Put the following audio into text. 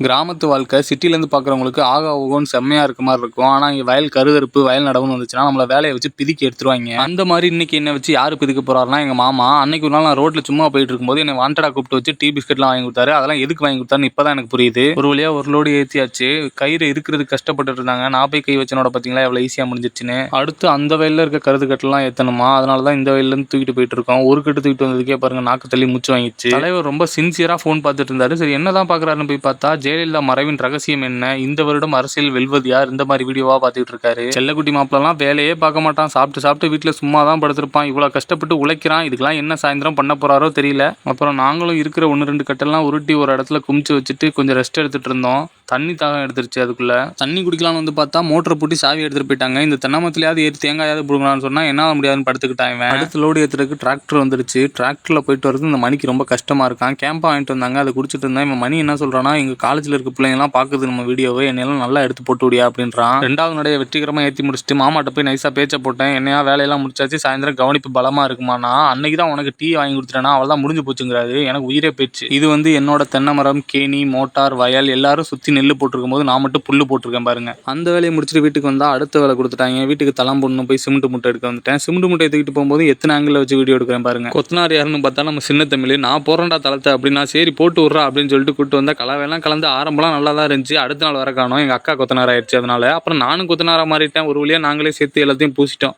கிராமத்து வாழ்க்கை சிட்டிலேருந்து பார்க்குறவங்களுக்கு ஆகா ஓகோன்னு செம்மையாக இருக்க மாதிரி இருக்கும். ஆனால் இங்கே வயல் கருதறுப்பு வயல் நடவுன்னு வந்துச்சுன்னா நம்மளை வேலையை வச்சு பிதுக்கி எடுத்துருவாங்க. அந்த மாதிரி இன்னைக்கு என்னை வச்சு யார் பிதுக்க போறாருன்னா எங்கள் மாமா. அன்னைக்கு ஒரு நாள் நான் ரோட்டில் சும்மா போயிட்டு இருக்கும்போது என்னை வாண்டடா கூப்பிட்டு வச்சு டீ பிஸ்கெட்லாம் வாங்கி கொடுத்தாரு. அதெல்லாம் எதுக்கு வாங்கி கொடுத்தாருன்னு இப்போ தான் எனக்கு புரியுது. ஒரு வழியாக ஒரு லோடு ஏற்றியாச்சு. கயிறு இருக்கிறது கஷ்டப்பட்டு இருந்தாங்க. நான் போய் கை வச்சனோட பார்த்தீங்களா எவ்வளோ ஈஸியாக முடிஞ்சிச்சுன்னு. அடுத்து அந்த வயலில் இருக்க கருது கட்டெல்லாம் ஏற்றணுமா, அதனால தான் இந்த வயல்லேருந்து தூக்கிட்டு போயிட்டு இருக்கோம். ஒரு கட்டு தூக்கிட்டு வந்ததுக்கே பாருங்க நாக்கு தள்ளி மூச்சு வாங்கிச்சு. தலைவர் ரொம்ப சின்சியராக ஃபோன் பார்த்துட்டு இருந்தாரு. சரி என்னதான் பார்க்குறாருன்னு போய் பார்த்தா ஜெயலலிதா மறைவின் ரகசியம் என்ன, இந்த வருடம் அரசியல் வெல்வது யார், இந்த மாதிரி வீடியோவா பார்த்துட்டு இருக்காரு. செல்லக்குட்டி மாப்பிளலாம் வேலையே பார்க்க மாட்டான். சாப்பிட்டு வீட்டில் சும்மா தான் படுத்திருப்பான். இவ்வளவு கஷ்டப்பட்டு உழைக்கிறான். இதுக்கெல்லாம் என்ன சாயந்தரம் பண்ண போறாரோ தெரியல. அப்புறம் நாங்களும் இருக்கிற 1-2 கட்டெல்லாம் உருட்டி ஒரு இடத்துல குமிச்சு வச்சுட்டு கொஞ்சம் ரெஸ்ட் எடுத்துட்டு இருந்தோம். தண்ணி தாகம் எடுத்துருச்சு. அதுக்குள்ள தண்ணி குடிக்கலாம்னு வந்து பார்த்தா மோட்டரை பூட்டி சாவி எடுத்துட்டு போயிட்டாங்க. இந்த தென்னமத்திலேயாவது ஏறி தேங்காயாவது புடுங்கலாம்னு சொன்னா என்ன முடியாதுன்னு படுத்துக்கிட்டாங்க. அடுத்த லோடு ஏற்றுறதுக்கு டிராக்டர் வந்துருச்சு. டிராக்டர்ல போயிட்டு வரது இந்த மணிக்கு ரொம்ப கஷ்டமா இருக்கான். கேம்பா வாங்கிட்டு வந்தாங்க, அதை குடிச்சிட்டு இருந்தா இவன் மணி என்ன சொல்றான்னா, எங்க காலேஜ்ல இருக்க பிள்ளைங்கலாம் பாக்குது நம்ம வீடியோவை, என்னையெல்லாம் நல்லா எடுத்து போட்டு விடியா அப்படின்றான். 2வது நடைய வெற்றிகரமா ஏற்றி முடிச்சுட்டு மாமாட்ட போய் நைஸா பேச்ச போட்டேன். என்னையா வேலையெல்லாம் முடிச்சாச்சு, சாயந்தரம் கவனிப்பு பலமா இருக்குமானா, அன்னைக்கு தான் உனக்கு டீ வாங்கி கொடுத்துட்டேன்னா அவள் தான் முடிஞ்சு போச்சுங்கிறாரு. எனக்கு உயிரே போயிடுச்சு. இது வந்து என்னோட தென்னை மரம், கேணி, மோட்டார், வயல் எல்லாரும் சுத்தி நெல் போட்டிருக்கும் போது நான் மட்டும் புல்லு போட்டிருக்கேன் பாருங்க. அந்த வேலையை முடிச்சுட்டு வீட்டுக்கு வந்தா அடுத்த வேலை கொடுத்துட்டாங்க. வீட்டுக்கு தளம் பொண்ணு போய் சிமெண்ட் மூட்டை எடுக்க வந்துட்டேன். சிமெண்ட் மூட்டை எடுத்துக்கிட்டு போகும்போது எத்தனை ஆங்கிள் வச்சு வீடியோ எடுக்கிறேன் பாருங்க. கொத்தனார் யாருன்னு பார்த்தா நம்ம சின்ன தமிழ். நான் போறேன்டா தளத்தை அப்படின்னா சரி போட்டு விட்றா அப்படின்னு சொல்லிட்டு கூப்பிட்டு வந்தா கலவையெல்லாம் கலந்து ஆரம்பம்லாம் நல்லா தான் இருந்துச்சு. அடுத்த நாள் வர காணோம். எங்க அக்கா கொத்தனார் ஆயிடுச்சு. அதனால அப்புறம் நானும் கொத்தனாரா மாறிட்டேன். ஒரு வழியா நாங்களே சேர்த்து எல்லாத்தையும் பூசிட்டோம்.